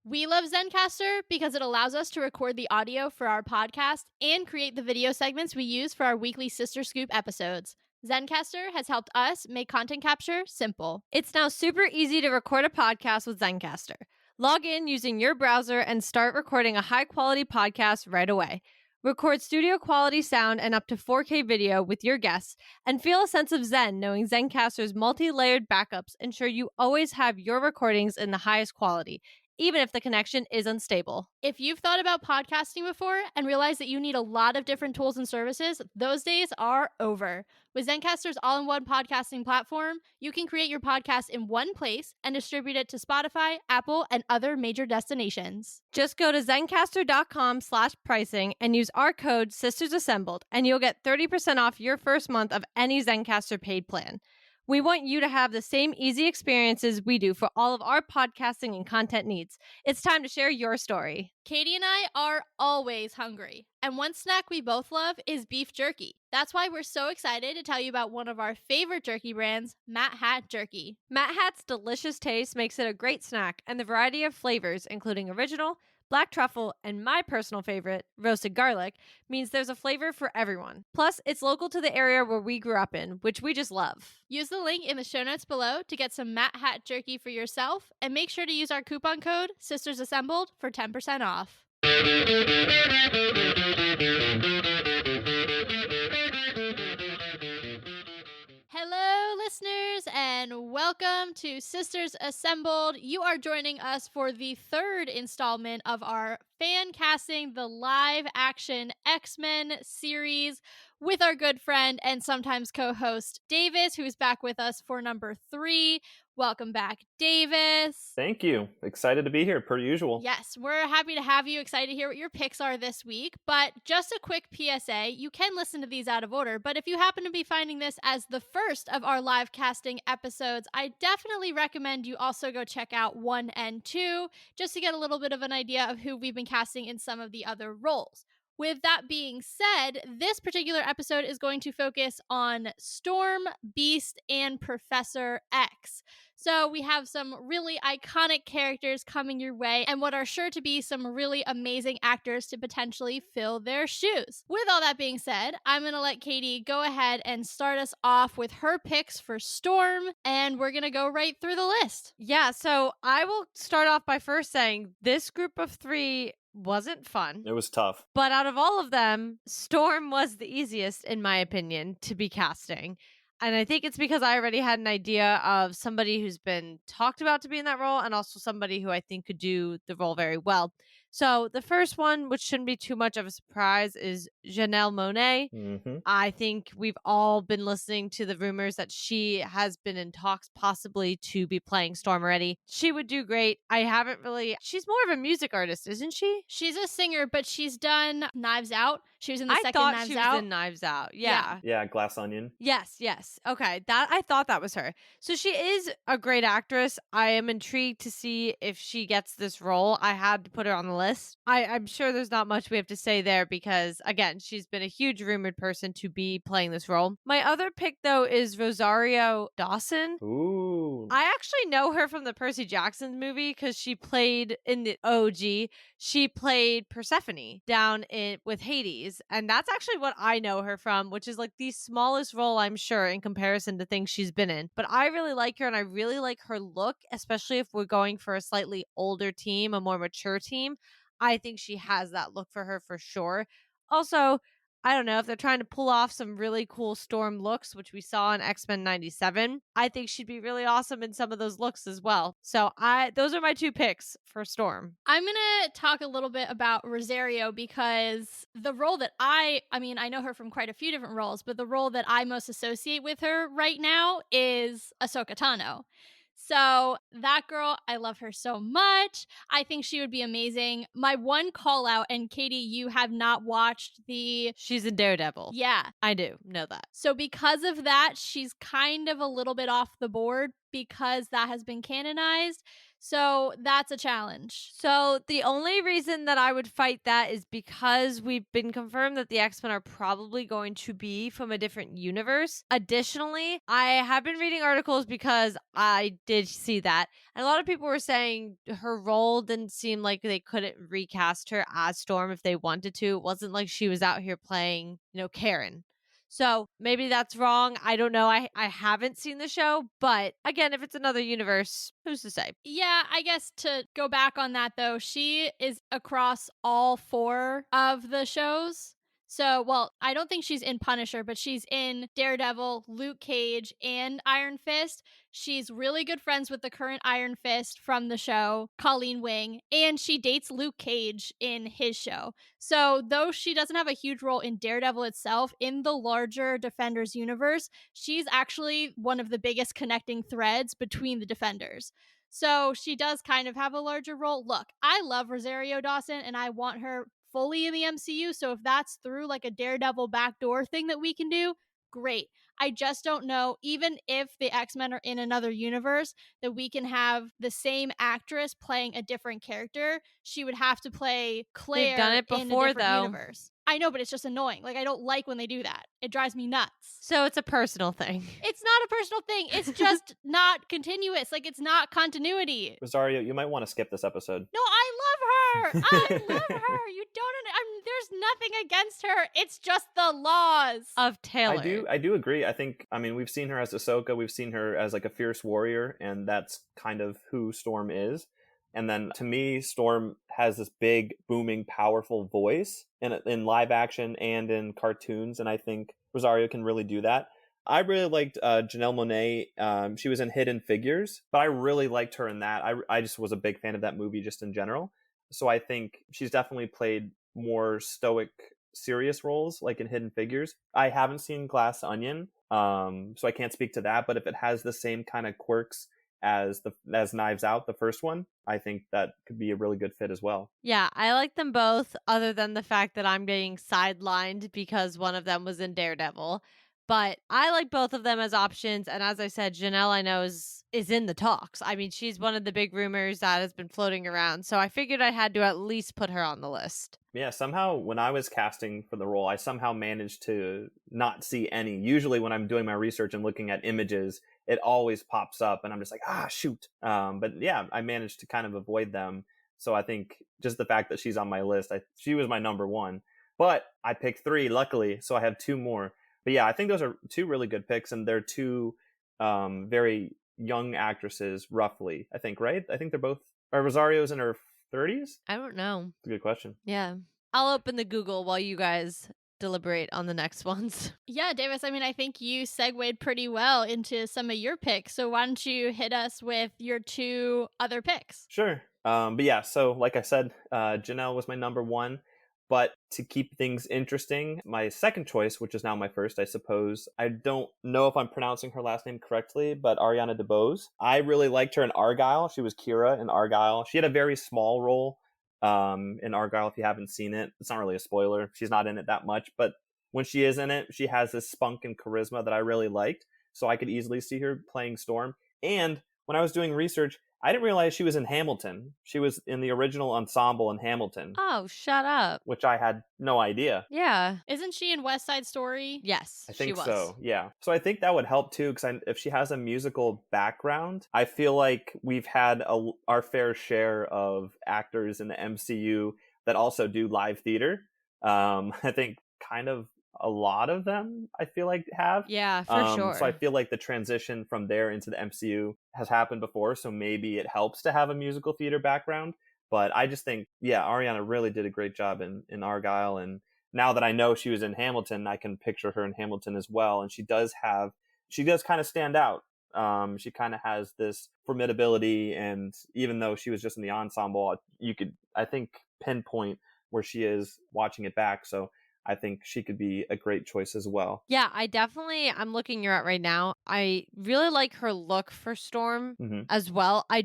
We love Zencaster because it allows us to record the audio for our podcast and create the video segments we use for our weekly Sister Scoop episodes. Zencaster has helped us make content capture simple. It's now super easy to record a podcast with Zencaster. Log in using your browser and start recording a high-quality podcast right away. Record studio quality sound and up to 4K video with your guests, and feel a sense of zen knowing Zencaster's multi-layered backups ensure you always have your recordings in the highest quality, even if the connection is unstable. If you've thought about podcasting before and realized that you need a lot of different tools and services, those days are over. With Zencaster's all-in-one podcasting platform, you can create your podcast in one place and distribute it to Spotify, Apple, and other major destinations. Just go to Zencaster.com/pricing and use our code SistersAssembled, and you'll get 30% off your first month of any Zencaster paid plan. We want you to have the same easy experiences we do for all of our podcasting and content needs. It's time to share your story. Katie and I are always hungry, and one snack we both love is beef jerky. That's why we're so excited to tell you about one of our favorite jerky brands, Matt Hat Jerky. Matt Hat's delicious taste makes it a great snack, and the variety of flavors, including original, black truffle, and my personal favorite, roasted garlic, means there's a flavor for everyone. Plus, it's local to the area where we grew up in, which we just love. Use the link in the show notes below to get some Matt Hat Jerky for yourself, and make sure to use our coupon code SistersAssembled for 10% off. Hello, listeners, and welcome to Sisters Assembled. You are joining us for the third installment of our Fancasting, the live-action X-Men series with our good friend and sometimes co-host Davis, who's back with us for number 3. Welcome back, Davis. Thank you. Excited to be here, per usual. Yes, we're happy to have you. Excited to hear what your picks are this week. But just a quick PSA, you can listen to these out of order, but if you happen to be finding this as the first of our live casting episodes, I definitely recommend you also go check out 1 and 2, just to get a little bit of an idea of who we've been casting in some of the other roles. With that being said, this particular episode is going to focus on Storm, Beast, and Professor X. So we have some really iconic characters coming your way and what are sure to be some really amazing actors to potentially fill their shoes. With all that being said, I'm going to let Katie go ahead and start us off with her picks for Storm, and we're going to go right through the list. Yeah, so I will start off by first saying this group of 3 wasn't fun. It was tough. But out of all of them, Storm was the easiest, in my opinion, to be casting. And I think it's because I already had an idea of somebody who's been talked about to be in that role and also somebody who I think could do the role very well. So the first one, which shouldn't be too much of a surprise, is Janelle Monáe. Mm-hmm. I think we've all been listening to the rumors that she has been in talks possibly to be playing Storm already. She would do great. She's more of a music artist, isn't she? She's a singer, but she's done Knives Out. She was in the second I thought Knives she Out. was in Knives Out. Yeah. Yeah, Glass Onion. Yes. Okay. I thought that was her. So she is a great actress. I am intrigued to see if she gets this role. I had to put her on the list. I'm sure there's not much we have to say there because, again, she's been a huge rumored person to be playing this role. My other pick, though, is Rosario Dawson. Ooh. I actually know her from the Percy Jackson movie because she played in the OG. She played Persephone down with Hades. And that's actually what I know her from, which is like the smallest role, I'm sure, in comparison to things she's been in. But I really like her and I really like her look, especially if we're going for a slightly older team, a more mature team. I think she has that look for her for sure. Also, I don't know if they're trying to pull off some really cool Storm looks, which we saw in X-Men 97. I think she'd be really awesome in some of those looks as well. So those are my 2 picks for Storm. I'm going to talk a little bit about Rosario because the role that I know her from quite a few different roles, but the role that I most associate with her right now is Ahsoka Tano. So that girl, I love her so much. I think she would be amazing. My one call out, and Katie, you have not watched She's in Daredevil. Yeah. I do know that. So because of that, she's kind of a little bit off the board. because that has been canonized. So that's a challenge. So the only reason that I would fight that is because we've been confirmed that the X-Men are probably going to be from a different universe. Additionally, I have been reading articles because I did see that. And a lot of people were saying her role didn't seem like they couldn't recast her as Storm if they wanted to. It wasn't like she was out here playing, Karen. So maybe that's wrong. I don't know. I haven't seen the show, but again, if it's another universe, who's to say? Yeah, I guess to go back on that though, she is across all 4 of the shows. So, well, I don't think she's in Punisher, but she's in Daredevil, Luke Cage, and Iron Fist. She's really good friends with the current Iron Fist from the show, Colleen Wing, and she dates Luke Cage in his show. So, though she doesn't have a huge role in Daredevil itself, in the larger Defenders universe, she's actually one of the biggest connecting threads between the Defenders. So she does kind of have a larger role. Look, I love Rosario Dawson and I want her fully in the MCU. So if that's through like a Daredevil backdoor thing that we can do, great. I just don't know, even if the X-Men are in another universe, that we can have the same actress playing a different character. She would have to play Claire They've done it in a before, different though. universe. I know, but it's just annoying. Like, I don't like when they do that. It drives me nuts. So it's a personal thing. It's not a personal thing. It's just not continuous. Like, it's not continuity. Rosario, you might want to skip this episode. No, I love her. I love her. You don't. There's nothing against her. It's just the laws of Taylor. I do agree. We've seen her as Ahsoka. We've seen her as like a fierce warrior, and that's kind of who Storm is. And then to me, Storm has this big, booming, powerful voice in live action and in cartoons. And I think Rosario can really do that. I really liked Janelle Monáe. She was in Hidden Figures, but I really liked her in that. I just was a big fan of that movie just in general. So I think she's definitely played more stoic, serious roles, like in Hidden Figures. I haven't seen Glass Onion, so I can't speak to that. But if it has the same kind of quirks as Knives Out, the first one, I think that could be a really good fit as well. Yeah, I like them both, other than the fact that I'm getting sidelined because one of them was in Daredevil. But I like both of them as options. And as I said, Janelle, I know, is in the talks. I mean, she's one of the big rumors that has been floating around. So I figured I had to at least put her on the list. Yeah, somehow when I was casting for the role, I somehow managed to not see any. Usually when I'm doing my research and looking at images, it always pops up and I'm just like, shoot. But yeah, I managed to kind of avoid them. So I think just the fact that she's on my list, she was my number 1. But I picked 3, luckily, so I have 2 more. But yeah, I think those are 2 really good picks, and they're 2 very young actresses, roughly, I think, right? I think they're both... Are Rosario's in her 30s? I don't know. That's a good question. Yeah. I'll open the Google while you guys deliberate on the next ones. Yeah, Davis, I think you segued pretty well into some of your picks. So why don't you hit us with your 2 other picks? Sure. But yeah, so like I said, Janelle was my number 1. But to keep things interesting, my second choice, which is now my first, I suppose, I don't know if I'm pronouncing her last name correctly, but Ariana DeBose. I really liked her in Argyle. She was Kira in Argyle. She had a very small role in Argyle, if you haven't seen it. It's not really a spoiler. She's not in it that much, but when she is in it, she has this spunk and charisma that I really liked. So I could easily see her playing Storm. And when I was doing research, I didn't realize she was in Hamilton. She was in the original ensemble in Hamilton. Oh, shut up. Which I had no idea. Yeah. Isn't she in West Side Story? Yes, I think she was. so, yeah. So I think that would help too, because if she has a musical background, I feel like we've had our fair share of actors in the MCU that also do live theater. I think kind of a lot of them, I feel like, have. Yeah, for sure. So I feel like the transition from there into the MCU has happened before, so maybe it helps to have a musical theater background. But I just think, yeah, Ariana really did a great job in Argyle. And now that I know she was in Hamilton, I can picture her in Hamilton as well. And she does kind of stand out. She kind of has this formidability. And even though she was just in the ensemble, you could, I think, pinpoint where she is watching it back. So I think she could be a great choice as well. Yeah, I'm looking her up right now. I really like her look for Storm as well. I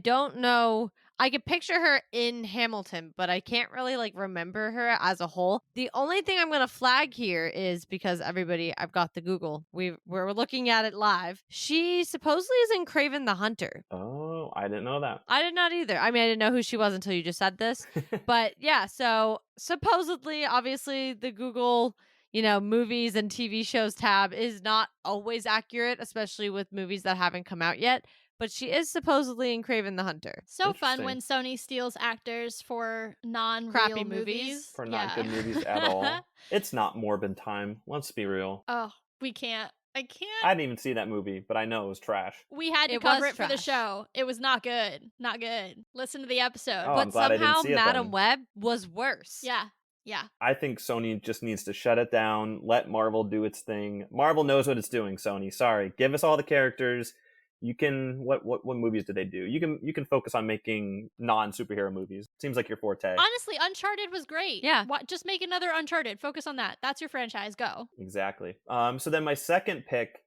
I could picture her in Hamilton, but I can't really like remember her as a whole. The only thing I'm going to flag here is because everybody, I've got the Google. We're looking at it live. She supposedly is in Craven the Hunter. Oh, I didn't know that. I did not either. I mean, I didn't know who she was until you just said this. But yeah, so supposedly, obviously, the Google, movies and TV shows tab is not always accurate, especially with movies that haven't come out yet. But she is supposedly in Craven the Hunter. So fun when Sony steals actors for non-real Crappy movies. For not good movies at all. It's not Morbid time. Let's be real. Oh, we can't. I can't. I didn't even see that movie, but I know it was trash. We had to cover it for the show. It was not good. Not good. Listen to the episode. Oh, but I'm glad I didn't somehow see it Madam then. Web was worse. Yeah. Yeah. I think Sony just needs to shut it down, let Marvel do its thing. Marvel knows what it's doing, Sony. Sorry. Give us all the characters. You can what movies did they do? You can focus on making non-superhero movies. Seems like your forte. Honestly, Uncharted was great. Yeah. Just make another Uncharted. Focus on that. That's your franchise. Go. Exactly. So then my second pick,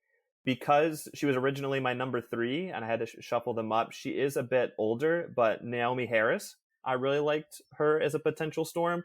because she was originally my number 3 and I had to shuffle them up, she is a bit older, but Naomi Harris. I really liked her as a potential Storm.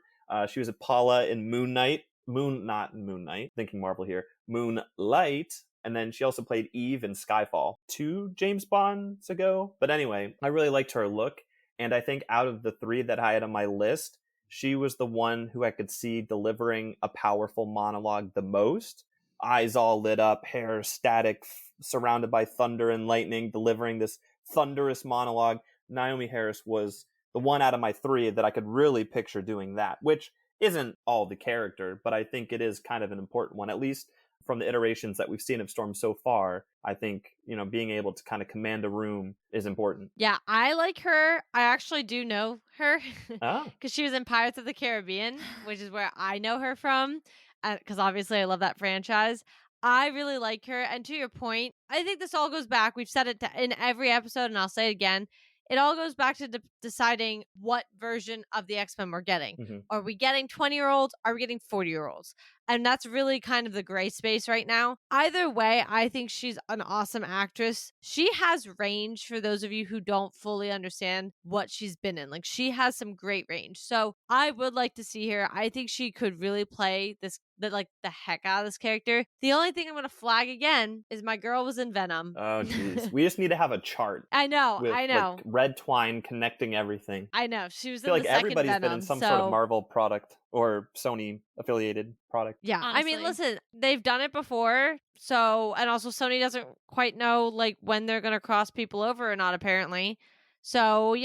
She was a Paula in Moonlight, thinking Marvel here, Moonlight, and then she also played Eve in Skyfall 2 James Bonds ago. But anyway, I really liked her look, and I think out of the 3 that I had on my list, she was the one who I could see delivering a powerful monologue the most. Eyes all lit up, hair static, surrounded by thunder and lightning, delivering this thunderous monologue. Naomi Harris was the one out of my 3 that I could really picture doing that, which isn't all the character, but I think it is kind of an important one, at least from the iterations that we've seen of Storm so far. I think, being able to kind of command a room is important. Yeah, I like her. I actually do know her Oh. because she was in Pirates of the Caribbean, which is where I know her from, because obviously I love that franchise. I really like her. And to your point, I think this all goes back. We've said it in every episode, and I'll say it again. It all goes back to deciding what version of the X-Men we're getting. Mm-hmm. Are we getting 20-year-olds? Are we getting 40-year-olds? And that's really kind of the gray space right now. Either way, I think she's an awesome actress. She has range for those of you who don't fully understand what she's been in. Like, she has some great range. So I would like to see her. I think she could really play the heck out of this character. The only thing I'm going to flag again is my girl was in Venom. Oh, jeez. We just need to have a chart. I know. Like, red twine connecting everything. I know. She was I feel in like the second everybody's Venom, been in some sort of Marvel product or Sony affiliated product. Yeah. Honestly. I mean, listen, they've done it before. So, and also Sony doesn't quite know like when they're going to cross people over or not, apparently. So,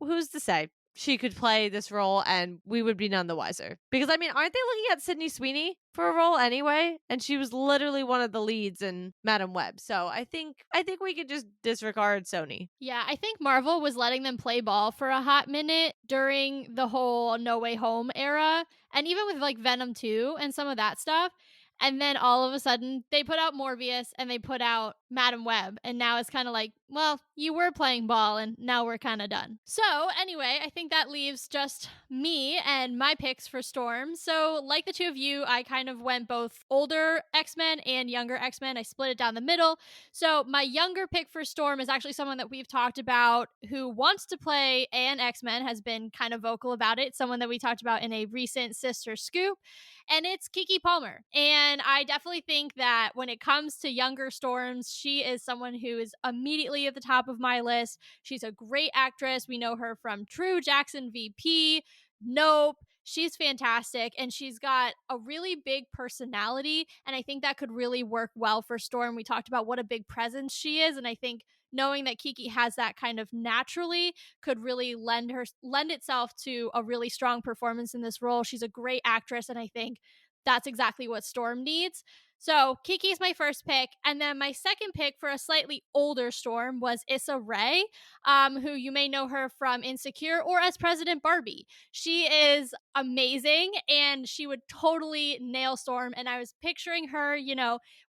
who's to say? She could play this role and we would be none the wiser. Because, I mean, aren't they looking at Sydney Sweeney for a role anyway? And she was literally one of the leads in Madam Web. So I think we could just disregard Sony. Yeah, I think Marvel was letting them play ball for a hot minute during the whole No Way Home era. And even with like Venom 2 and some of that stuff. And then all of a sudden, they put out Morbius and they put out Madam Web. And now it's kind of like, well, you were playing ball and now we're kind of done. So anyway, I think that leaves just me and my picks for Storm. So like the two of you, I kind of went both older X-Men and younger X-Men. I split it down the middle. So my younger pick for Storm is actually someone that we've talked about who wants to play an X-Men, has been kind of vocal about it. Someone that we talked about in a recent Sister Scoop. And it's Keke Palmer. And I definitely think that when it comes to younger Storms, she is someone who is immediately at the top of my list. She's a great actress. We know her from True, Jackson VP, Nope. She's fantastic, and she's got a really big personality, and I think that could really work well for Storm. We talked about what a big presence she is, and I think knowing that Keke has that kind of naturally could really lend itself to a really strong performance in this role. She's a great actress, and I think that's exactly what Storm needs. So Kiki's my first pick, and then my second pick for a slightly older Storm was Issa Rae, who you may know her from Insecure or as President Barbie. She is amazing, and she would totally nail Storm, and I was picturing her,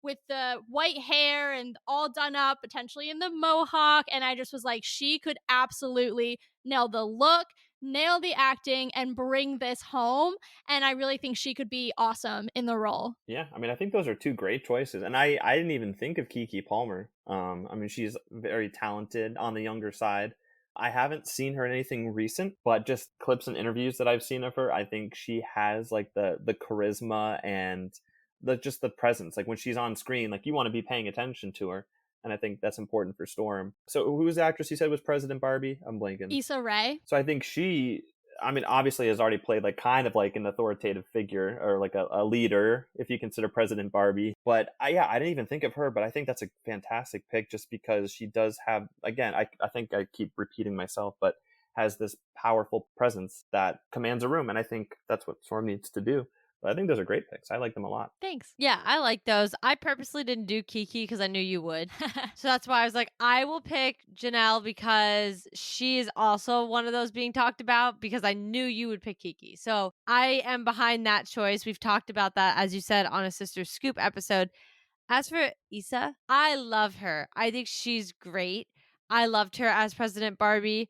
with the white hair and all done up, potentially in the mohawk, and I just was like, she could absolutely nail the look, nail the acting, and bring this home. And I really think she could be awesome in the role. Yeah, I mean, I think those are two great choices. And I didn't even think of Keke Palmer. I mean, she's very talented on the younger side. I haven't seen her in anything recent, but just clips and interviews that I've seen of her, I think she has like the charisma and just the presence. Like when she's on screen, like you want to be paying attention to her. And I think that's important for Storm. So who's the actress you said was President Barbie? I'm blanking. Issa Rae. So I think obviously has already played like kind of like an authoritative figure or like a leader, if you consider President Barbie. But I didn't even think of her, but I think that's a fantastic pick just because she does have, again, I think I keep repeating myself, but has this powerful presence that commands a room. And I think that's what Storm needs to do. But I think those are great picks. I like them a lot. Thanks. Yeah, I like those. I purposely didn't do Kiki because I knew you would. So that's why I was like, I will pick Janelle because she is also one of those being talked about because I knew you would pick Kiki. So I am behind that choice. We've talked about that, as you said, on a Sister Scoop episode. As for Issa, I love her. I think she's great. I loved her as President Barbie.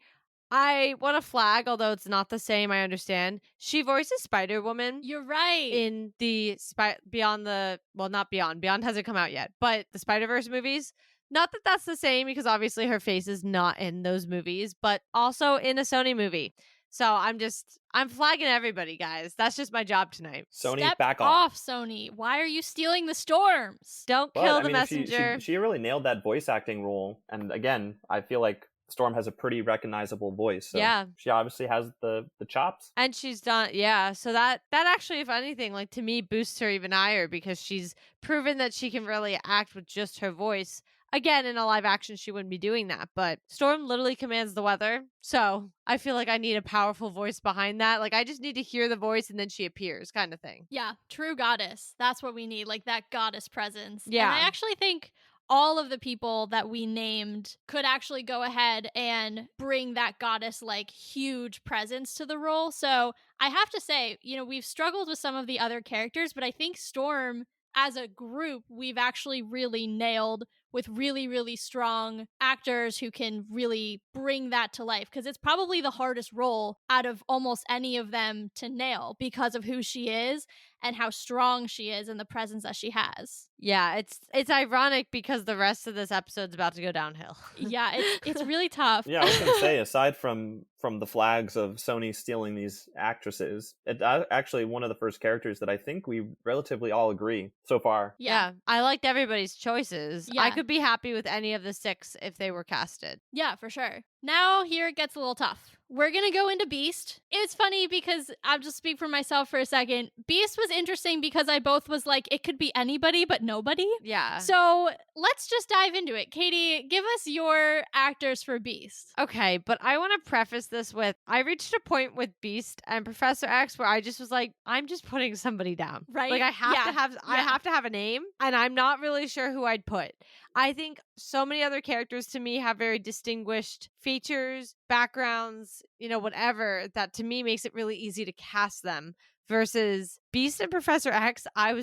I want to flag, although it's not the same, I understand. She voices Spider-Woman. You're right. In the not Beyond. Beyond hasn't come out yet, but the Spider-Verse movies. Not that that's the same because obviously her face is not in those movies, but also in a Sony movie. So I'm flagging everybody, guys. That's just my job tonight. Sony, Step back off. Sony. Why are you stealing the storms? Don't kill the messenger. She really nailed that voice acting role. And again, I feel like Storm has a pretty recognizable voice. So yeah. She obviously has the chops. And she's done, yeah. So that actually, if anything, like to me, boosts her even higher because she's proven that she can really act with just her voice. Again, in a live action, she wouldn't be doing that. But Storm literally commands the weather. So I feel like I need a powerful voice behind that. Like I just need to hear the voice and then she appears kind of thing. Yeah, true goddess. That's what we need. Like that goddess presence. Yeah. And I actually think all of the people that we named could actually go ahead and bring that goddess like huge presence to the role. So I have to say, we've struggled with some of the other characters, but I think Storm as a group, we've actually really nailed with really, really strong actors who can really bring that to life. Because it's probably the hardest role out of almost any of them to nail because of who she is and how strong she is and the presence that she has. Yeah, it's ironic because the rest of this episode's about to go downhill. Yeah, it's really tough. Yeah, I was going to say, aside from the flags of Sony stealing these actresses, it's actually one of the first characters that I think we relatively all agree so far. Yeah, I liked everybody's choices. Yeah. I could be happy with any of the 6 if they were casted. Yeah, for sure. Now, here it gets a little tough. We're going to go into Beast. It's funny because I'll just speak for myself for a second. Beast was interesting because I both was like, it could be anybody but nobody. Yeah. So let's just dive into it. Katie, give us your actors for Beast. Okay, but I want to preface this with, I reached a point with Beast and Professor X where I just was like, I'm just putting somebody down. Right? Like I have to have a name and I'm not really sure who I'd put. I think so many other characters to me have very distinguished features, backgrounds, whatever, that to me makes it really easy to cast them versus Beast and Professor X. I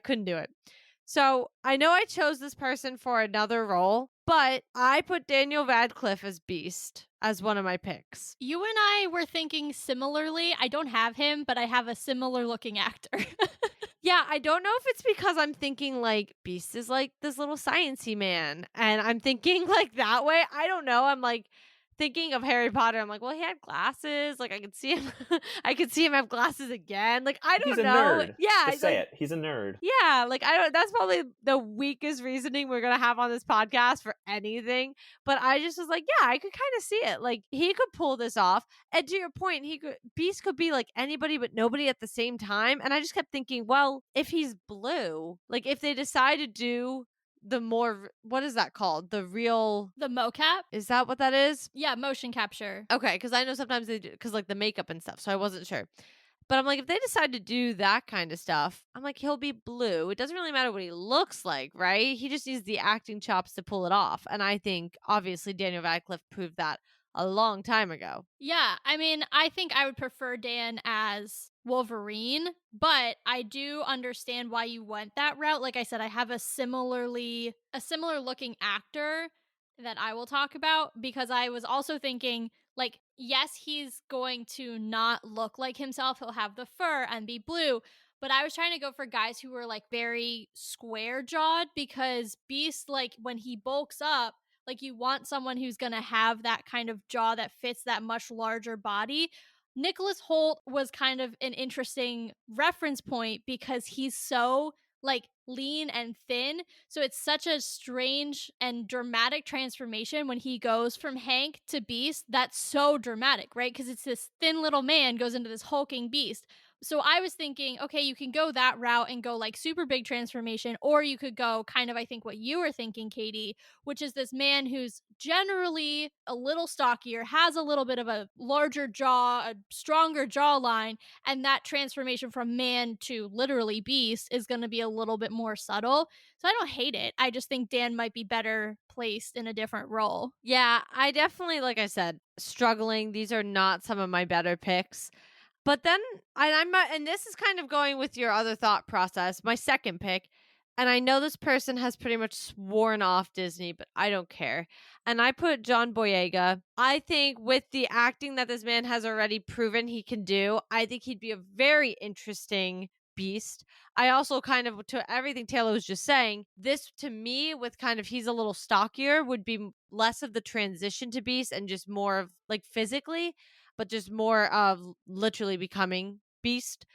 couldn't do it. So I know I chose this person for another role, but I put Daniel Radcliffe as Beast as one of my picks. You and I were thinking similarly. I don't have him, but I have a similar looking actor. Yeah, I don't know if it's because I'm thinking like Beast is like this little sciencey man and I'm thinking like that way. I don't know. I'm like thinking of Harry Potter. I'm like, well, he had glasses. Like I could see him. I could see him have glasses again. Like I don't He's a know. nerd. Yeah, Just say it. He's a nerd. Yeah, like I don't. That's probably the weakest reasoning we're gonna have on this podcast for anything. But I just was like, yeah, I could kind of see it. Like he could pull this off. And to your point, Beast could be like anybody but nobody at the same time. And I just kept thinking, well, if he's blue, like if they decide to do the more, what is that called? The mocap? Is that what that is? Yeah, motion capture. Okay, because I know sometimes they do, because like the makeup and stuff. So I wasn't sure. But I'm like, if they decide to do that kind of stuff, I'm like, he'll be blue. It doesn't really matter what he looks like, right? He just needs the acting chops to pull it off. And I think, obviously, Daniel Radcliffe proved that a long time ago. Yeah, I mean, I think I would prefer Dan as Wolverine, but I do understand why you went that route. Like I said, I have a similar looking actor that I will talk about because I was also thinking, like, yes, he's going to not look like himself. He'll have the fur and be blue. But I was trying to go for guys who were like very square jawed because Beast, like when he bulks up, Like, you want someone who's going to have that kind of jaw that fits that much larger body. Nicholas Holt was kind of an interesting reference point because he's so like lean and thin. So it's such a strange and dramatic transformation when he goes from Hank to Beast. That's so dramatic, right? Because it's this thin little man goes into this hulking beast. So I was thinking, okay, you can go that route and go like super big transformation, or you could go kind of, I think, what you were thinking, Katie, which is this man who's generally a little stockier, has a little bit of a larger jaw, a stronger jawline, and that transformation from man to literally beast is going to be a little bit more subtle. So I don't hate it. I just think Dan might be better placed in a different role. Yeah, I definitely, like I said, struggling. These are not some of my better picks. But then, and this is kind of going with your other thought process, my second pick. And I know this person has pretty much sworn off Disney, but I don't care. And I put John Boyega. I think with the acting that this man has already proven he can do, I think he'd be a very interesting beast. I also kind of, to everything Taylor was just saying, this to me, with kind of he's a little stockier, would be less of the transition to beast and just more of like physically, but just more of literally becoming beast.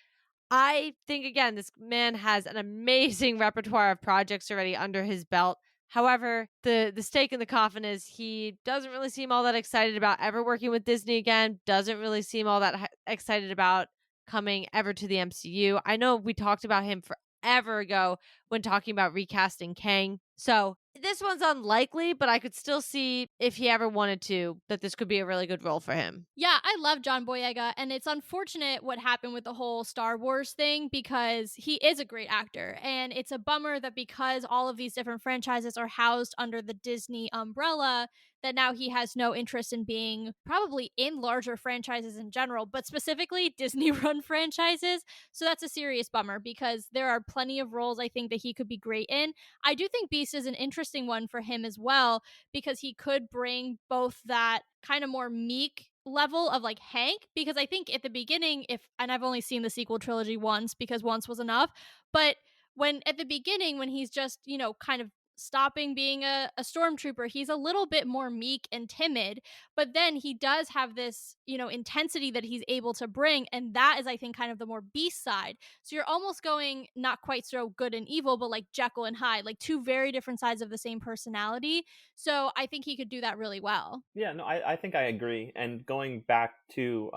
I think, again, this man has an amazing repertoire of projects already under his belt. However, the stake in the coffin is he doesn't really seem all that excited about ever working with Disney again, doesn't really seem all that excited about coming ever to the MCU. I know we talked about him forever ago when talking about recasting Kang. So this one's unlikely, but I could still see, if he ever wanted to, that this could be a really good role for him. Yeah, I love John Boyega, and it's unfortunate what happened with the whole Star Wars thing because he is a great actor, and it's a bummer that because all of these different franchises are housed under the Disney umbrella, that now he has no interest in being probably in larger franchises in general, but specifically Disney run franchises. So that's a serious bummer because there are plenty of roles I think that he could be great in. I do think Beast is an interesting one for him as well because he could bring both that kind of more meek level of like Hank, because I think at the beginning, and I've only seen the sequel trilogy once because once was enough, but when at the beginning, when he's just, kind of stopping being a stormtrooper, he's a little bit more meek and timid, but then he does have this, intensity that he's able to bring, and that is, I think, kind of the more beast side. So you're almost going not quite so good and evil, but like Jekyll and Hyde, like two very different sides of the same personality. So I think he could do that really well. Yeah, no, I think I agree. And going back to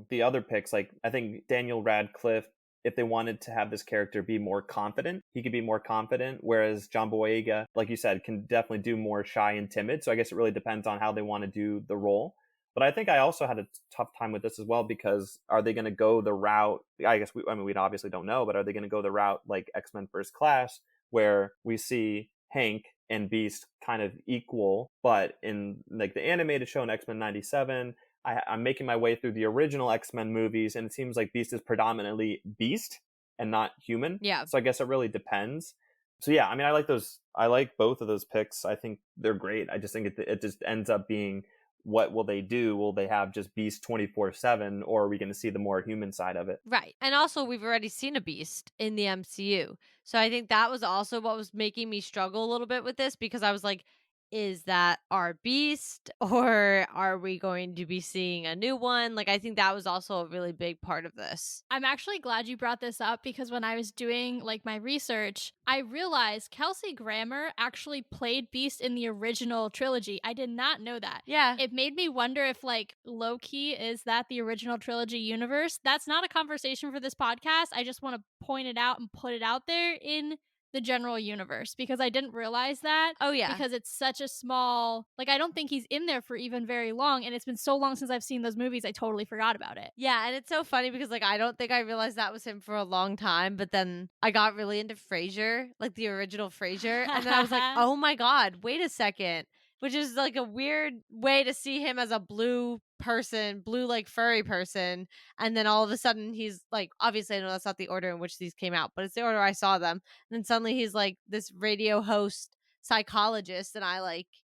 the other picks, like I think Daniel Radcliffe, if they wanted to have this character be more confident, he could be more confident. Whereas John Boyega, like you said, can definitely do more shy and timid. So I guess it really depends on how they want to do the role. But I think I also had a tough time with this as well because are they going to go the route? I guess we obviously don't know, but are they going to go the route like X-Men First Class, where we see Hank and Beast kind of equal, but in like the animated show in X-Men 97, I'm making my way through the original X-Men movies, and it seems like Beast is predominantly beast and not human. Yeah. So I guess it really depends. So yeah, I mean, I like those. I like both of those picks. I think they're great. I just think it just ends up being, what will they do? Will they have just Beast 24/7, or are we going to see the more human side of it? Right. And also, we've already seen a Beast in the MCU. So I think that was also what was making me struggle a little bit with this, because I was like, is that our Beast, or are we going to be seeing a new one? Like, I think that was also a really big part of this. I'm actually glad you brought this up because when I was doing like my research, I realized Kelsey Grammer actually played Beast in the original trilogy. I did not know that. Yeah. It made me wonder if like low key, is that the original trilogy universe? That's not a conversation for this podcast. I just want to point it out and put it out there in the general universe because I didn't realize that. Oh, yeah. Because it's such a small, like, I don't think he's in there for even very long. And it's been so long since I've seen those movies, I totally forgot about it. Yeah. And it's so funny because, like, I don't think I realized that was him for a long time. But then I got really into Frasier, like the original Frasier. And then I was like, oh my God, wait a second. Which is like a weird way to see him as a blue person, blue like furry person, and then all of a sudden he's like, obviously I know that's not the order in which these came out, but it's the order I saw them, and then suddenly he's like this radio host psychologist, and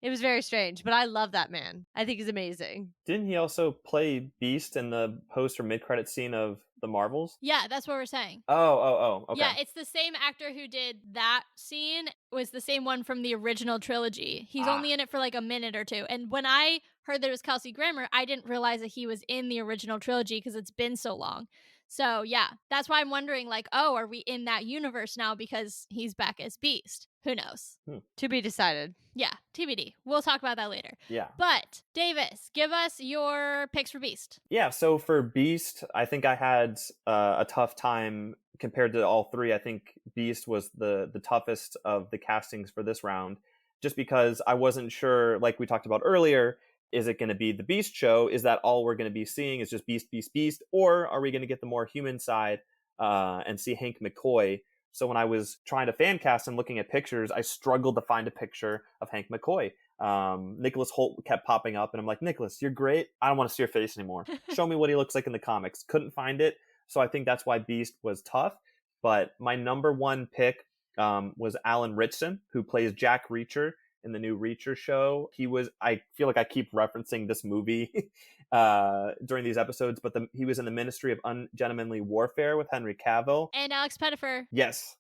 it was very strange, but I love that man. I think he's amazing. Didn't he also play Beast in the post or mid-credit scene of the Marvels? Yeah, that's what we're saying. Okay. Yeah, it's the same actor who did that scene, was the same one from the original trilogy. He's only in it for like a minute or two. And when I heard that it was Kelsey Grammer, I didn't realize that he was in the original trilogy because it's been so long. So yeah, that's why I'm wondering, like, oh, are we in that universe now because he's back as Beast? Who knows? To be decided. Yeah, TBD. We'll talk about that later. Yeah. But Davis, give us your picks for Beast. Yeah, so for Beast, I think I had a tough time compared to all three. I think Beast was the toughest of the castings for this round, just because I wasn't sure, like we talked about earlier, is it going to be the Beast show? Is that all we're going to be seeing is just Beast, Beast, Beast? Or are we going to get the more human side and see Hank McCoy? So when I was trying to fan cast and looking at pictures, I struggled to find a picture of Hank McCoy. Nicholas Hoult kept popping up, and I'm like, Nicholas, you're great. I don't want to see your face anymore. Show me what he looks like in the comics. Couldn't find it. So I think that's why Beast was tough. But my number one pick was Alan Ritchson, who plays Jack Reacher in the new Reacher show. I feel like I keep referencing this movie during these episodes, but he was in the Ministry of Ungentlemanly Warfare with Henry Cavill and Alex Pettyfer. Yes.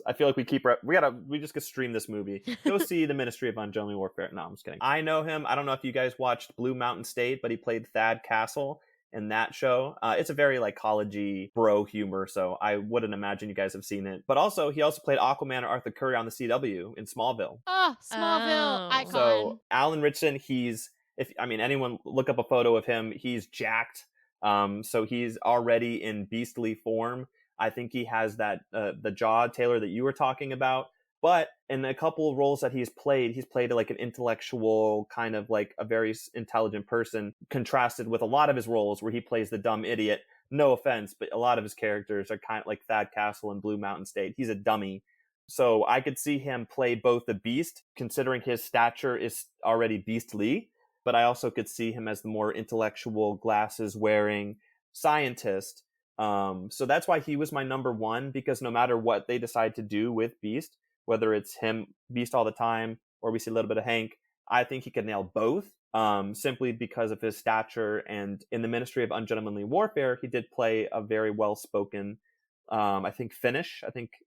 I feel like we just could stream this movie. Go see the Ministry of Ungentlemanly Warfare. No, I'm just kidding. I know him. I don't know if you guys watched Blue Mountain State, but he played Thad Castle in that show. It's a very like college-y bro humor, so I wouldn't imagine you guys have seen it. But also, he also played Aquaman or Arthur Curry on the CW in Smallville. Oh, Smallville icon. So Alan Ritchson, anyone look up a photo of him, he's jacked. So he's already in beastly form. I think he has that the jaw, Taylor, that you were talking about. But in a couple of roles that he's played like an intellectual, kind of like a very intelligent person, contrasted with a lot of his roles where he plays the dumb idiot. No offense, but a lot of his characters are kind of like Thad Castle in Blue Mountain State. He's a dummy. So I could see him play both the Beast, considering his stature is already beastly, but I also could see him as the more intellectual, glasses-wearing scientist. So that's why he was my number one, because no matter what they decide to do with Beast, whether it's him, Beast all the time, or we see a little bit of Hank, I think he could nail both, simply because of his stature. And in the Ministry of Ungentlemanly Warfare, he did play a very well-spoken, Finnish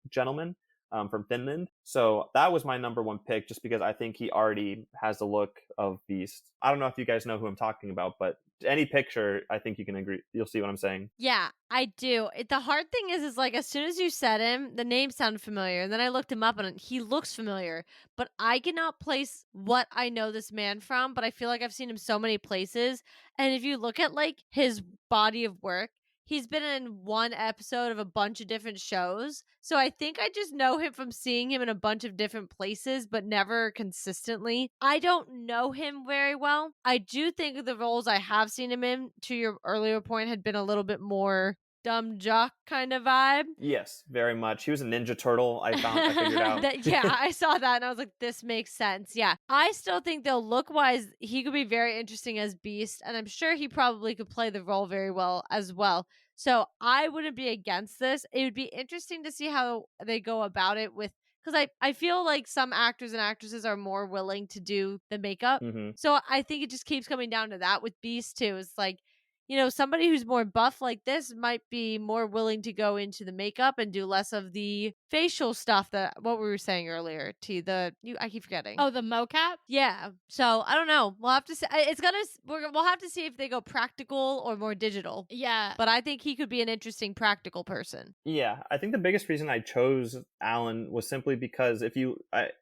gentleman from Finland. So that was my number one pick, just because I think he already has the look of Beast. I don't know if you guys know who I'm talking about, but any picture, I think you can agree. You'll see what I'm saying. Yeah, I do. The hard thing is like, as soon as you said him, the name sounded familiar. And then I looked him up and he looks familiar, but I cannot place what I know this man from, but I feel like I've seen him so many places. And if you look at like his body of work, he's been in one episode of a bunch of different shows. So I think I just know him from seeing him in a bunch of different places, but never consistently. I don't know him very well. I do think the roles I have seen him in, to your earlier point, had been a little bit more dumb jock kind of vibe. Yes, very much. He was a Ninja Turtle, I figured out. I saw that and I was like, this makes sense. Yeah. I still think, though, look-wise, he could be very interesting as Beast, and I'm sure he probably could play the role very well as well. So I wouldn't be against this. It would be interesting to see how they go about it with, because I feel like some actors and actresses are more willing to do the makeup. Mm-hmm. So I think it just keeps coming down to that with Beast too. It's like, somebody who's more buff like this might be more willing to go into the makeup and do less of the facial stuff, that what we were saying earlier, I keep forgetting. Oh, the mocap? Yeah. So I don't know. We'll have to see. We'll have to see if they go practical or more digital. Yeah. But I think he could be an interesting practical person. Yeah. I think the biggest reason I chose Alan was simply because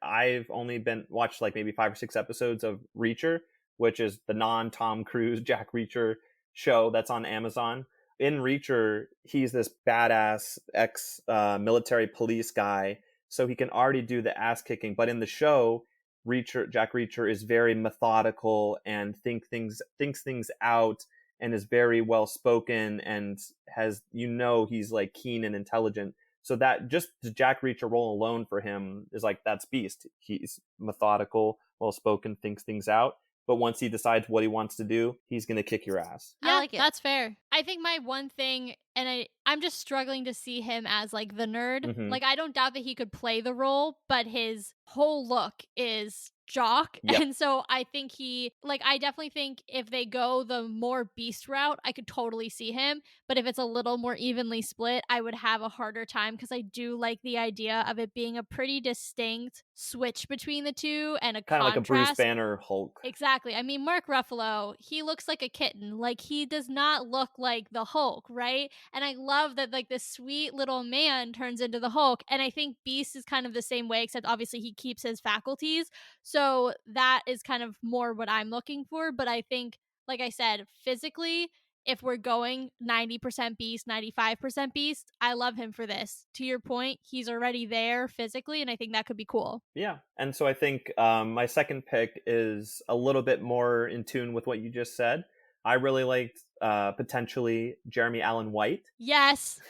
I've only watched like maybe 5 or 6 episodes of Reacher, which is the non-Tom Cruise Jack Reacher show that's on Amazon. In Reacher, he's this badass ex-military police guy, so he can already do the ass kicking. But in the show, Jack Reacher is very methodical and thinks things out, and is very well spoken, and has he's like keen and intelligent. So that just the Jack Reacher role alone for him is like, that's Beast. He's methodical, well spoken, thinks things out. But once he decides what he wants to do, he's going to kick your ass. Yeah, I like it. That's fair. I think my one thing, and I'm just struggling to see him as like the nerd. Mhm. Like, I don't doubt that he could play the role, but his whole look is jock. Yep. And so I think I definitely think if they go the more beast route, I could totally see him. But if it's a little more evenly split, I would have a harder time because I do like the idea of it being a pretty distinct switch between the two and a Kind of like a Bruce contrast. Banner Hulk. Exactly. I mean, Mark Ruffalo, he looks like a kitten. Like, he does not look like the Hulk, right? And I love that, like, this sweet little man turns into the Hulk. And I think Beast is kind of the same way, except obviously he keeps his faculties. So that is kind of more what I'm looking for. But I think, like I said, physically, if we're going 90% Beast, 95% Beast, I love him for this. To your point, he's already there physically, and I think that could be cool. Yeah. And so I think my second pick is a little bit more in tune with what you just said. I really liked potentially Jeremy Allen White. Yes.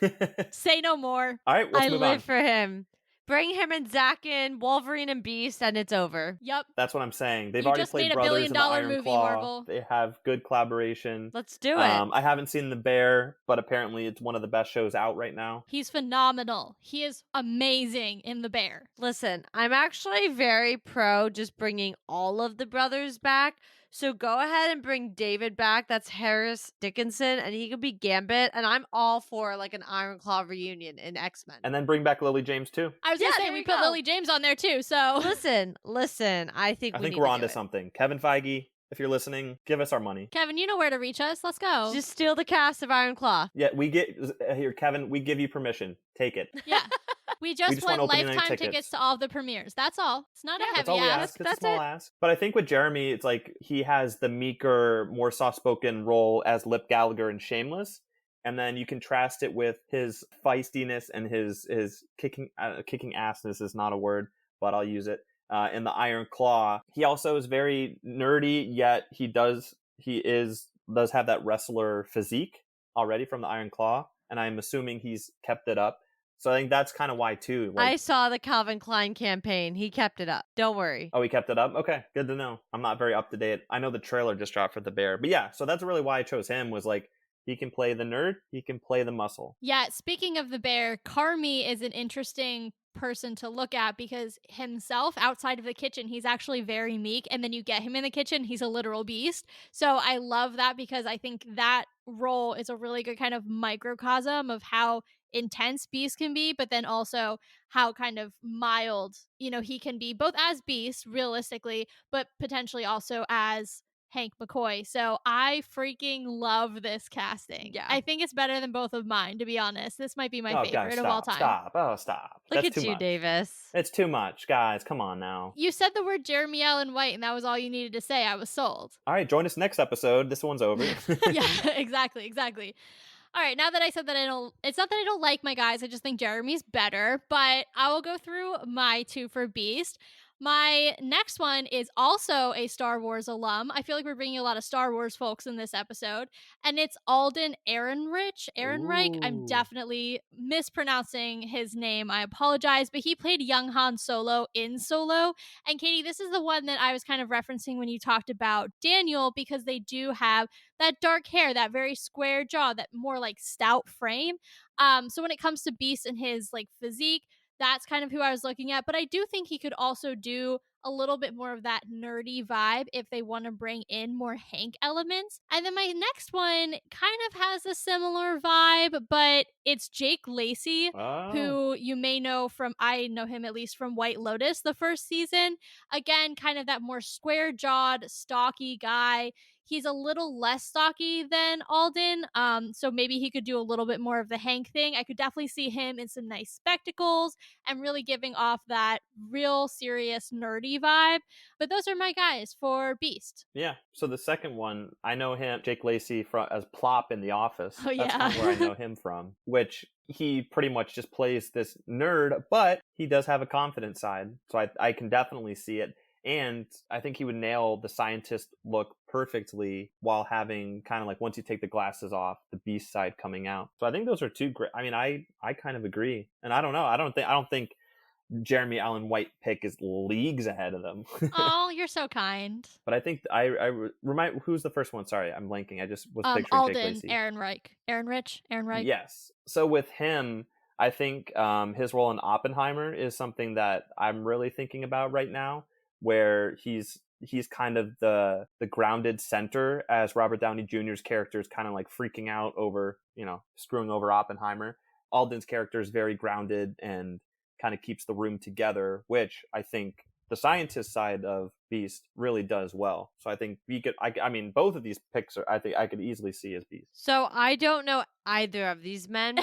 Say no more. All right, let's I move live on. for him. Bring him and Zach in, Wolverine and Beast, and it's over. Yep. That's what I'm saying. They've You already just played made a brothers in the billion-dollar Iron movie, Claw. Marvel. They have good collaboration. Let's do it. I haven't seen The Bear, but apparently it's one of the best shows out right now. He's phenomenal. He is amazing in The Bear. Listen, I'm actually very pro just bringing all of the brothers back. So go ahead and bring David back. That's Harris Dickinson, and he could be Gambit. And I'm all for like an Iron Claw reunion in X-Men. And then bring back Lily James too. I was gonna say, we put Lily James on there too, so. Listen, I think we need we're to on do to it. something. Kevin Feige, if you're listening, give us our money. Kevin, you know where to reach us. Let's go. Just steal the cast of Iron Claw. Yeah, we get here, Kevin. We give you permission. Take it. Yeah. We just want want opening night lifetime tickets. tickets to all of the premieres. That's all. It's not a That's heavy all we ask. ask. It's That's a small it. ask. But I think with Jeremy, it's like he has the meeker, more soft-spoken role as Lip Gallagher in Shameless, and then you contrast it with his feistiness and his kicking assness is not a word, but I'll use it. In the Iron Claw, he also is very nerdy, yet he does have that wrestler physique already from the Iron Claw, and I'm assuming he's kept it up. So I think that's kind of why too. I saw the Calvin Klein campaign. He kept it up. Don't worry. Oh, he kept it up? Okay, good to know. I'm not very up to date. I know the trailer just dropped for The Bear. But yeah, so that's really why I chose him, was like, he can play the nerd, he can play the muscle. Yeah, speaking of The Bear, Carmi is an interesting person to look at because himself, outside of the kitchen, he's actually very meek, and then you get him in the kitchen, he's a literal beast. So I love that because I think that role is a really good kind of microcosm of how intense Beast can be, but then also how kind of mild, he can be, both as Beast realistically, but potentially also as Hank McCoy. So I freaking love this casting. Yeah. I think it's better than both of mine, to be honest. This might be my favorite guys, of all time. Stop. Look That's at too you, much. Davis. It's too much. Guys, come on now. You said the word Jeremy Allen White, and that was all you needed to say. I was sold. All right, join us next episode. This one's over. Yeah, exactly. All right, now that I said that it's not that I don't like my guys, I just think Jeremy's better, but I will go through my two for Beast. My next one is also a Star Wars alum. I feel like we're bringing a lot of Star Wars folks in this episode, and it's Alden Ehrenreich. I'm Ooh. definitely mispronouncing his name. I apologize, but he played young Han Solo in Solo. And Katie, this is the one that I was kind of referencing when you talked about Daniel, because they do have that dark hair, that very square jaw, that more like stout frame. So when it comes to Beast and his like physique, that's kind of who I was looking at. But I do think he could also do a little bit more of that nerdy vibe if they want to bring in more Hank elements. And then my next one kind of has a similar vibe, but it's Jake Lacey, who you may know from, I know him at least from White Lotus, the first season. Again, kind of that more square-jawed, stocky guy. He's a little less stocky than Alden, so maybe he could do a little bit more of the Hank thing. I could definitely see him in some nice spectacles and really giving off that real serious nerdy vibe. But those are my guys for Beast. Yeah, so the second one, I know him, Jake Lacey, as Plop in The Office. Oh, That's yeah. kind of where I know him from, which he pretty much just plays this nerd, but he does have a confident side, so I can definitely see it. And I think he would nail the scientist look perfectly while having kind of like, once you take the glasses off, the Beast side coming out. So I think those are two great. I mean, I kind of agree. And I don't know. I don't think Jeremy Allen White pick is leagues ahead of them. Oh, you're so kind. But I think I remind who's the first one. Sorry, I'm blanking. I just was picturing Jake Alden Lacey. Ehrenreich. Ehrenreich. Yes. So with him, I think his role in Oppenheimer is something that I'm really thinking about right now, where he's kind of the grounded center, as Robert Downey Jr.'s character is kind of like freaking out over, screwing over Oppenheimer. Alden's character is very grounded and kind of keeps the room together, which I think the scientist side of Beast really does well. So I think I mean, both of these picks I think I could easily see as Beast. So I don't know either of these men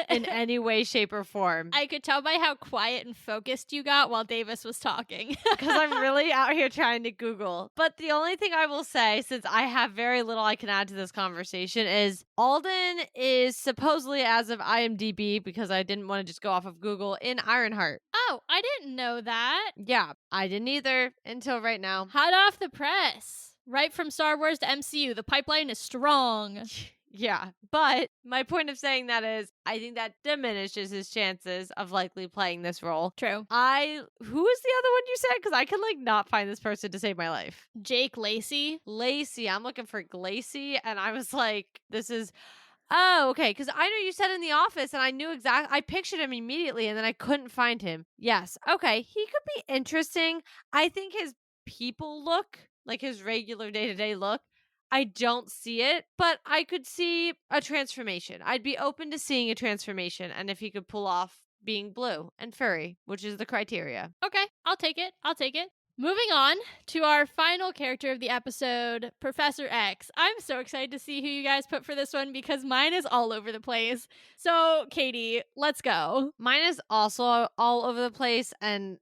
in any way, shape, or form. I could tell by how quiet and focused you got while Davis was talking. Because I'm really out here trying to Google. But the only thing I will say, since I have very little I can add to this conversation, is Alden is supposedly, as of IMDb, because I didn't want to just go off of Google, in Ironheart. Oh, I didn't know that. Yeah, I didn't either until right now. Hot off the press. Right from Star Wars to MCU, the pipeline is strong. Yeah, but my point of saying that is I think that diminishes his chances of likely playing this role. True. Who is the other one you said? Because I can not find this person to save my life. Jake Lacey. I'm looking for Glacy, and I was like, this is... Oh, okay, because I know you said in The Office, and I knew exactly... I pictured him immediately, and then I couldn't find him. Yes, okay, he could be interesting. I think his people look, like his regular day-to-day look, I don't see it, but I could see a transformation. I'd be open to seeing a transformation, and if he could pull off being blue and furry, which is the criteria. Okay, I'll take it. Moving on to our final character of the episode, Professor X. I'm so excited to see who you guys put for this one because mine is all over the place. So, Katie, let's go. Mine is also all over the place, and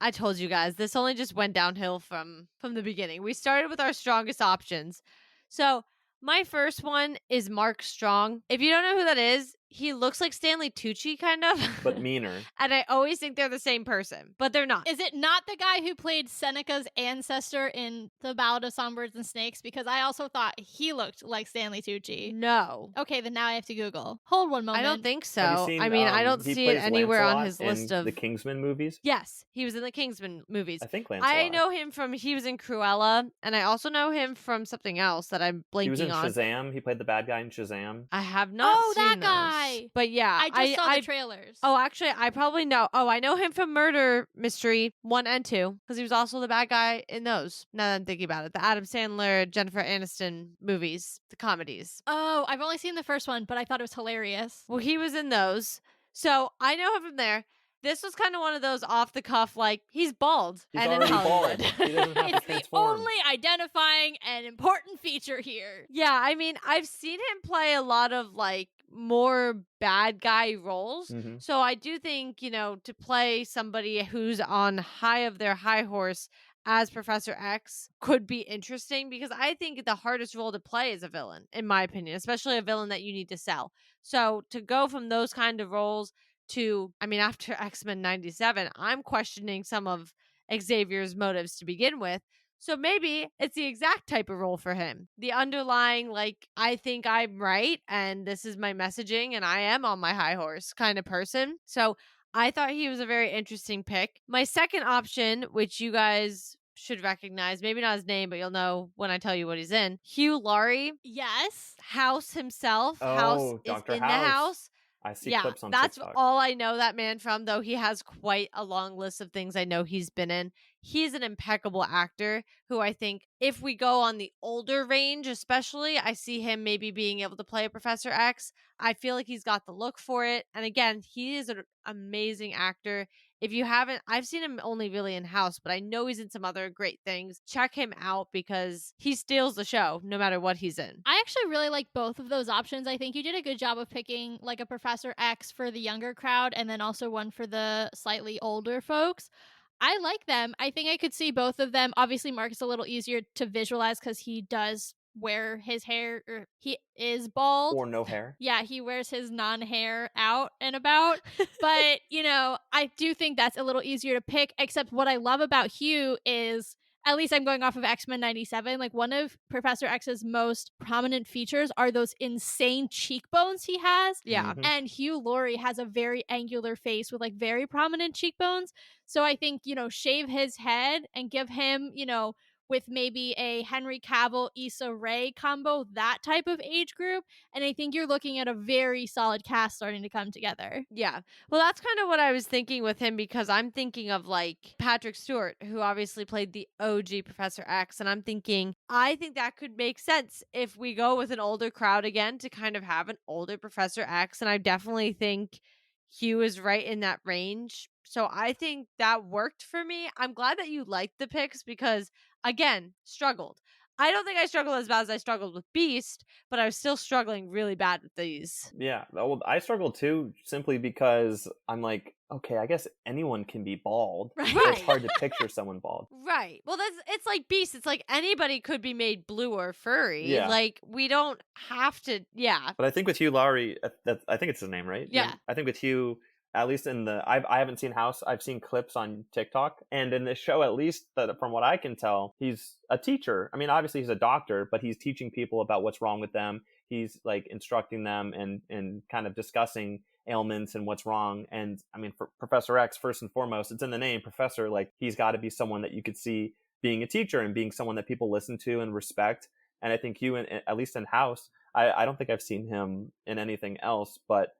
I told you guys, this only just went downhill from the beginning. We started with our strongest options. So, my first one is Mark Strong. If you don't know who that is, he looks like Stanley Tucci, kind of. But meaner. And I always think they're the same person, but they're not. Is it not the guy who played Seneca's ancestor in The Ballad of Songbirds and Snakes? Because I also thought he looked like Stanley Tucci. No. Okay, then now I have to Google. Hold one moment. I don't think so. I don't see it anywhere on his list of... the Kingsman movies? Yes, he was in the Kingsman movies. I think Lancelot. I know him from... He was in Cruella, and I also know him from something else that I'm blanking on. He was in Shazam. He played the bad guy in Shazam. I have not seen that those. guy! But yeah, I just saw the trailers. Oh, actually, I probably know. Oh, I know him from Murder Mystery 1 and 2, because he was also the bad guy in those. Now that I'm thinking about it. The Adam Sandler, Jennifer Aniston movies, the comedies. Oh, I've only seen the first one, but I thought it was hilarious. Well, he was in those. So I know him from there. This was kind of one of those off the cuff, like, he's bald. He's and in already Hollywood. bald. He doesn't have to It's the transform. only identifying and important feature here. Yeah, I mean, I've seen him play a lot of, like, more bad guy roles. Mm-hmm. So I do think, to play somebody who's on high of their high horse as Professor X could be interesting, because I think the hardest role to play is a villain, in my opinion, especially a villain that you need to sell. So to go from those kind of roles to, after X-Men 97, I'm questioning some of Xavier's motives to begin with. So maybe it's the exact type of role for him. The underlying, like, I think I'm right, and this is my messaging, and I am on my high horse kind of person. So I thought he was a very interesting pick. My second option, which you guys should recognize, maybe not his name, but you'll know when I tell you what he's in. Hugh Laurie. Yes. House himself. Oh, House Dr. is in House. the house. I see clips on that's TikTok. all I know that man from, though he has quite a long list of things I know he's been in. He's an impeccable actor who I think if we go on the older range, especially, I see him maybe being able to play a Professor X. I feel like he's got the look for it. And again, he is an amazing actor. If you haven't, I've seen him only really in House, but I know he's in some other great things. Check him out because he steals the show no matter what he's in. I actually really like both of those options. I think you did a good job of picking like a Professor X for the younger crowd and then also one for the slightly older folks. I like them. I think I could see both of them. Obviously, Mark is a little easier to visualize because he does wear his hair, or he is bald. Or no hair. Yeah, he wears his non-hair out and about. But, I do think that's a little easier to pick, except what I love about Hugh is, at least I'm going off of X-Men 97, like one of Professor X's most prominent features are those insane cheekbones he has. Yeah. Mhm. And Hugh Laurie has a very angular face with like very prominent cheekbones. So I think, shave his head and give him, with maybe a Henry Cavill, Issa Rae combo, that type of age group. And I think you're looking at a very solid cast starting to come together. Yeah. Well, that's kind of what I was thinking with him, because I'm thinking of like Patrick Stewart, who obviously played the OG Professor X. And I'm thinking, I think that could make sense if we go with an older crowd again to kind of have an older Professor X. And I definitely think Hugh is right in that range. So I think that worked for me. I'm glad that you liked the picks because, again, struggled. I don't think I struggled as bad as I struggled with Beast, but I was still struggling really bad with these. Yeah, well, I struggle too, simply because I'm like, okay, I guess anyone can be bald. Right. But it's hard to picture someone bald. Right. Well, it's like Beast. It's like anybody could be made blue or furry. Yeah. Like we don't have to. Yeah. But I think with Hugh Laurie, I think it's his name, right? Yeah. I think with Hugh, at least I haven't seen House. I've seen clips on TikTok, and in this show, at least that from what I can tell, he's a teacher. I mean, obviously he's a doctor, but he's teaching people about what's wrong with them. He's like instructing them and kind of discussing ailments and what's wrong. And I mean, for Professor X, first and foremost, it's in the name, Professor. Like he's got to be someone that you could see being a teacher and being someone that people listen to and respect. And I think Hugh, at least in House, I don't think I've seen him in anything else, but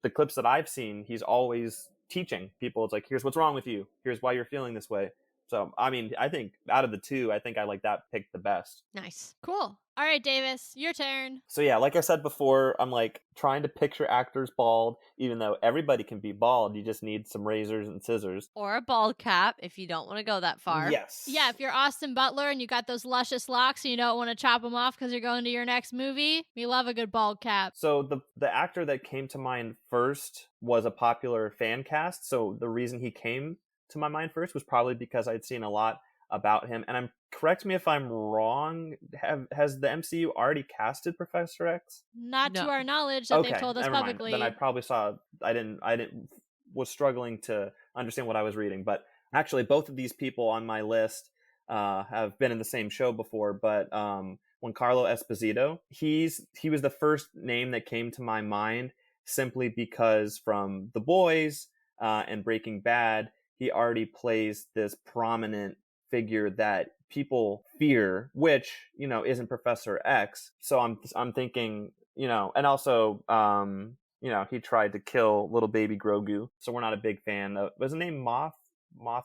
the clips that I've seen, he's always teaching people. It's like, here's what's wrong with you. Here's why you're feeling this way. So, I mean, I think out of the two, I think I like that pick the best. Nice. Cool. All right, Davis, your turn. So yeah, like I said before, I'm like trying to picture actors bald, even though everybody can be bald. You just need some razors and scissors. Or a bald cap if you don't want to go that far. Yes. Yeah, if you're Austin Butler and you got those luscious locks and you don't want to chop them off because you're going to your next movie, we love a good bald cap. So the actor that came to mind first was a popular fan cast. So the reason he came to my mind first was probably because I'd seen a lot about him. And correct me if I'm wrong, has the MCU already casted Professor X? Not No. to our knowledge that they've told us never mind. publicly. Then I probably was struggling to understand what I was reading. But actually, both of these people on my list have been in the same show before. But Giancarlo Esposito, he was the first name that came to my mind simply because from The Boys and Breaking Bad, he already plays this prominent figure that people fear, which, isn't Professor X. So I'm thinking, and also, he tried to kill little baby Grogu. So we're not a big fan of, was his name Moff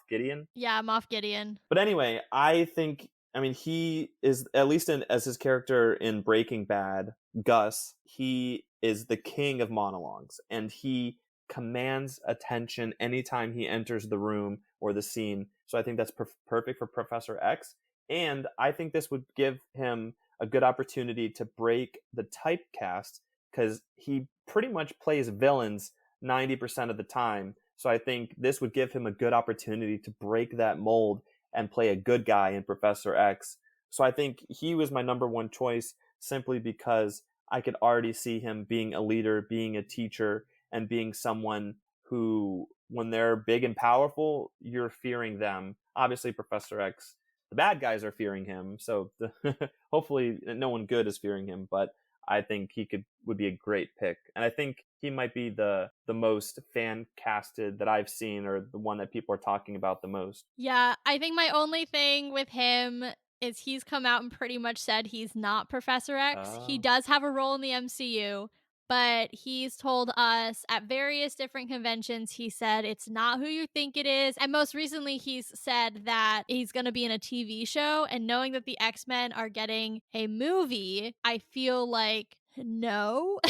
Gideon? Yeah, Moff Gideon. But anyway, I think, he is, at least as his character in Breaking Bad, Gus, he is the king of monologues, and he commands attention anytime he enters the room or the scene. So I think that's perfect for Professor X. And I think this would give him a good opportunity to break the typecast, because he pretty much plays villains 90% of the time. So I think this would give him a good opportunity to break that mold and play a good guy in Professor X. So I think he was my number one choice, simply because I could already see him being a leader, being a teacher, and being someone who, when they're big and powerful, you're fearing them. Obviously, Professor X, the bad guys are fearing him. So hopefully no one good is fearing him, but I think he would be a great pick. And I think he might be the most fan casted that I've seen, or the one that people are talking about the most. Yeah, I think my only thing with him is he's come out and pretty much said he's not Professor X. He does have a role in the MCU, but he's told us at various different conventions, he said it's not who you think it is. And most recently, he's said that he's going to be in a TV show. And knowing that the X-Men are getting a movie, I feel like no.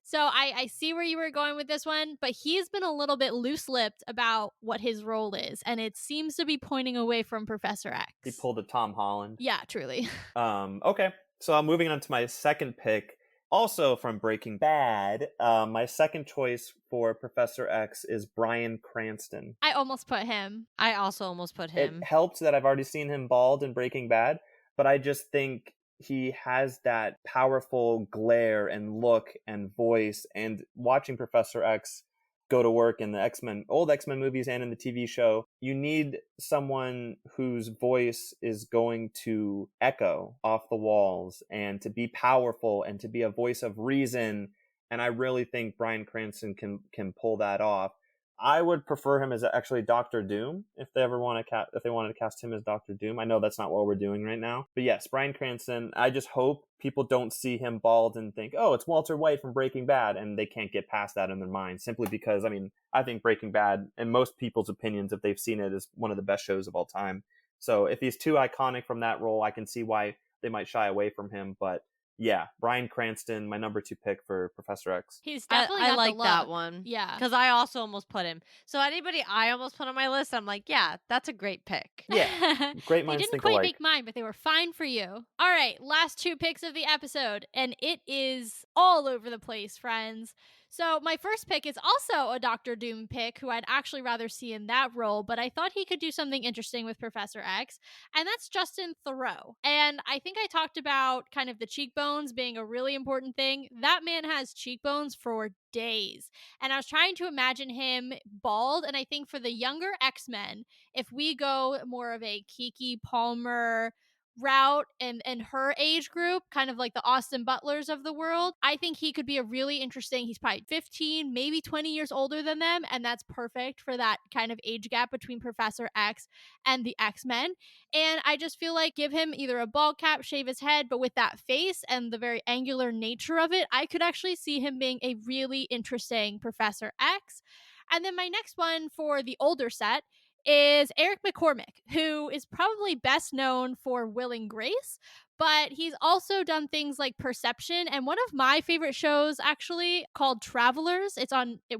So I see where you were going with this one, but he's been a little bit loose-lipped about what his role is, and it seems to be pointing away from Professor X. He pulled a Tom Holland. Yeah, truly. Okay, so I'm moving on to my second pick, also from Breaking Bad. My second choice for Professor X is Bryan Cranston. I almost put him. I also almost put him. It helped that I've already seen him bald in Breaking Bad, but I just think he has that powerful glare and look and voice. And watching Professor X, go to work in the X-Men, old X-Men movies and in the TV show. You need someone whose voice is going to echo off the walls and to be powerful and to be a voice of reason. And I really think Bryan Cranston can pull that off. I would prefer him as actually Doctor Doom if they wanted to cast him as Doctor Doom. I know that's not what we're doing right now, but yes, Bryan Cranston. I just hope people don't see him bald and think, oh, it's Walter White from Breaking Bad, and they can't get past that in their mind simply because, I mean, I think Breaking Bad, in most people's opinions, if they've seen it, is one of the best shows of all time. So if he's too iconic from that role, I can see why they might shy away from him, but yeah, Bryan Cranston, my number 2 pick for Professor X. He's definitely I got like the look. that one. Yeah. Because I also almost put him. So anybody I almost put on my list, I'm like, yeah, that's a great pick. Yeah, great minds They didn't think quite alike. make mine, but they were fine for you. All right, last 2 picks of the episode, and it is all over the place, friends. So my first pick is also a Doctor Doom pick, who I'd actually rather see in that role, but I thought he could do something interesting with Professor X, and that's Justin Theroux. And I think I talked about kind of the cheekbones being a really important thing. That man has cheekbones for days. And I was trying to imagine him bald, and I think for the younger X-Men, if we go more of a Kiki Palmer route and her age group, kind of like the Austin Butlers of the world, I think he could be a really interesting, he's probably 15, maybe 20 years older than them, and that's perfect for that kind of age gap between Professor X and the X-Men. And I just feel like give him either a bald cap, shave his head, but with that face and the very angular nature of it, I could actually see him being a really interesting Professor X. And then my next one for the older set is Eric McCormick, who is probably best known for Will and Grace, but he's also done things like Perception and one of my favorite shows actually called Travelers. It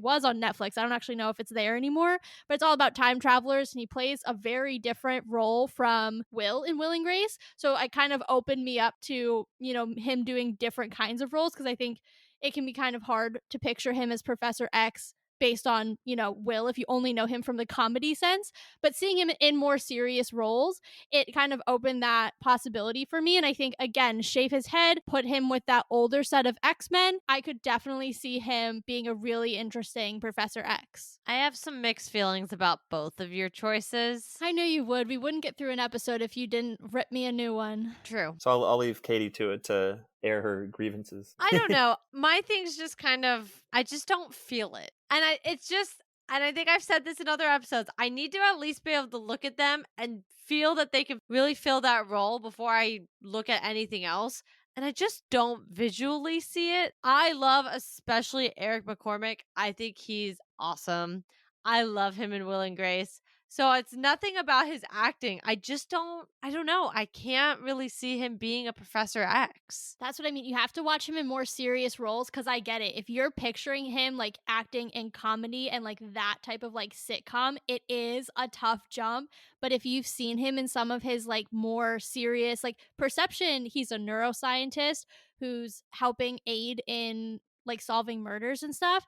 was on Netflix. I don't actually know if it's there anymore, but it's all about time travelers, and he plays a very different role from Will in Will and Grace. So it kind of opened me up to, him doing different kinds of roles, because I think it can be kind of hard to picture him as Professor X based on, Will, if you only know him from the comedy sense. But seeing him in more serious roles, it kind of opened that possibility for me. And I think, again, shave his head, put him with that older set of X-Men, I could definitely see him being a really interesting Professor X. I have some mixed feelings about both of your choices. I knew you would. We wouldn't get through an episode if you didn't rip me a new one. True. So I'll leave Katie to it to air her grievances. I don't know. My thing's just kind of, I just don't feel it. And I think I've said this in other episodes, I need to at least be able to look at them and feel that they can really fill that role before I look at anything else. And I just don't visually see it. I love especially Eric McCormick. I think he's awesome. I love him in Will and Grace. So it's nothing about his acting. I don't know. I can't really see him being a Professor X. That's what I mean. You have to watch him in more serious roles, because I get it. If you're picturing him like acting in comedy and like that type of like sitcom, it is a tough jump. But if you've seen him in some of his like more serious, like Perception, he's a neuroscientist who's helping aid in like solving murders and stuff.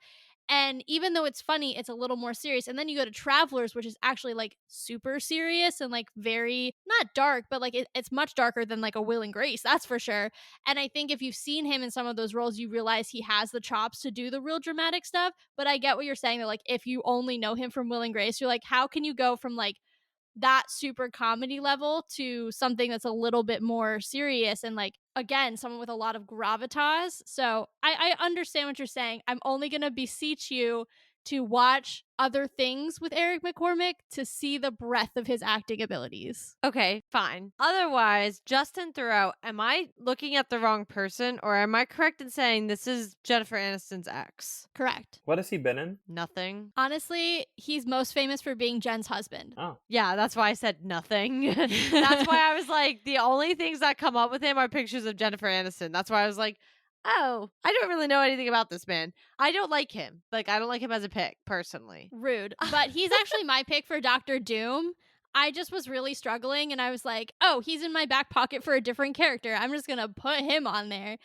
And even though it's funny, it's a little more serious. And then you go to Travelers, which is actually like super serious and like very, not dark, but like it's much darker than like a Will and Grace, that's for sure. And I think if you've seen him in some of those roles, you realize he has the chops to do the real dramatic stuff. But I get what you're saying, that like if you only know him from Will and Grace, you're like, how can you go from like that super comedy level to something that's a little bit more serious and like, again, someone with a lot of gravitas. So I understand what you're saying. I'm only going to beseech you to watch other things with Eric McCormick to see the breadth of his acting abilities. Okay, fine. Otherwise, Justin Theroux, am I looking at the wrong person, or am I correct in saying this is Jennifer Aniston's ex? Correct. What has he been in? Nothing. Honestly, he's most famous for being Jen's husband. Oh. Yeah, that's why I said nothing. That's why I was like, the only things that come up with him are pictures of Jennifer Aniston. That's why I was like, oh, I don't really know anything about this man. I don't like him. Like, I don't like him as a pick, personally. Rude. But he's actually my pick for Dr. Doom. I just was really struggling, and I was like, oh, he's in my back pocket for a different character. I'm just going to put him on there.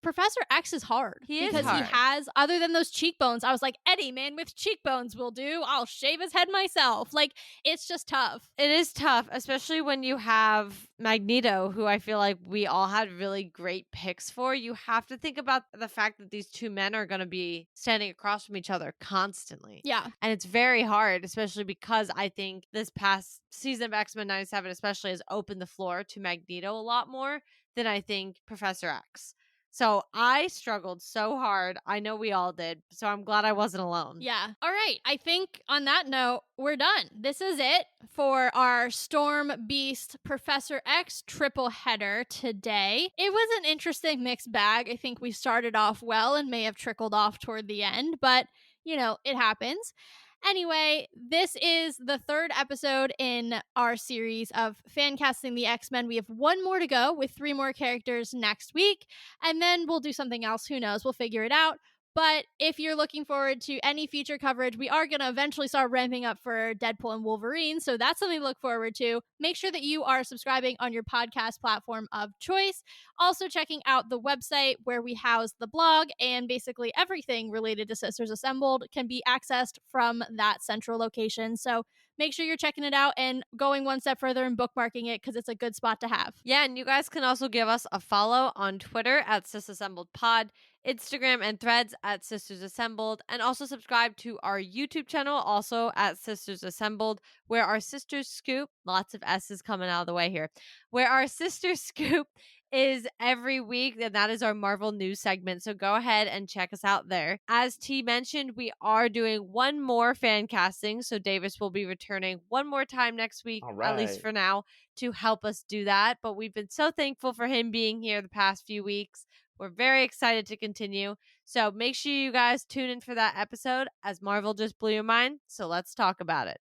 Professor X is hard. He is because hard. he has, other than those cheekbones, I was like, Eddie, man with cheekbones will do. I'll shave his head myself. Like, it's just tough. It is tough, especially when you have Magneto, who I feel like we all had really great picks for. You have to think about the fact that these two men are going to be standing across from each other constantly. Yeah. And it's very hard, especially because I think this past season of X-Men 97 especially has opened the floor to Magneto a lot more than I think Professor X. So I struggled so hard. I know we all did. So I'm glad I wasn't alone. Yeah. All right. I think on that note, we're done. This is it for our Storm Beast Professor X triple header today. It was an interesting mixed bag. I think we started off well and may have trickled off toward the end, but it happens. Anyway, this is the third episode in our series of Fancasting the X-Men. We have one more to go with 3 more characters next week, and then we'll do something else. Who knows? We'll figure it out. But if you're looking forward to any future coverage, we are going to eventually start ramping up for Deadpool and Wolverine. So that's something to look forward to. Make sure that you are subscribing on your podcast platform of choice. Also checking out the website where we house the blog, and basically everything related to Sisters Assembled can be accessed from that central location. So make sure you're checking it out and going one step further and bookmarking it because it's a good spot to have. Yeah, and you guys can also give us a follow on Twitter at SisAssembledPod, Instagram and Threads at Sisters Assembled, and also subscribe to our YouTube channel, also at Sisters Assembled, where our Sisters Scoop, lots of S's coming out of the way here, where our Sisters Scoop is every week, and that is our Marvel news segment. So go ahead and check us out there. As T mentioned, we are doing one more fan casting, so Davis will be returning one more time next week, at least for now, to help us do that. But we've been so thankful for him being here the past few weeks. We're very excited to continue. So make sure you guys tune in for that episode, as Marvel just blew your mind. So let's talk about it.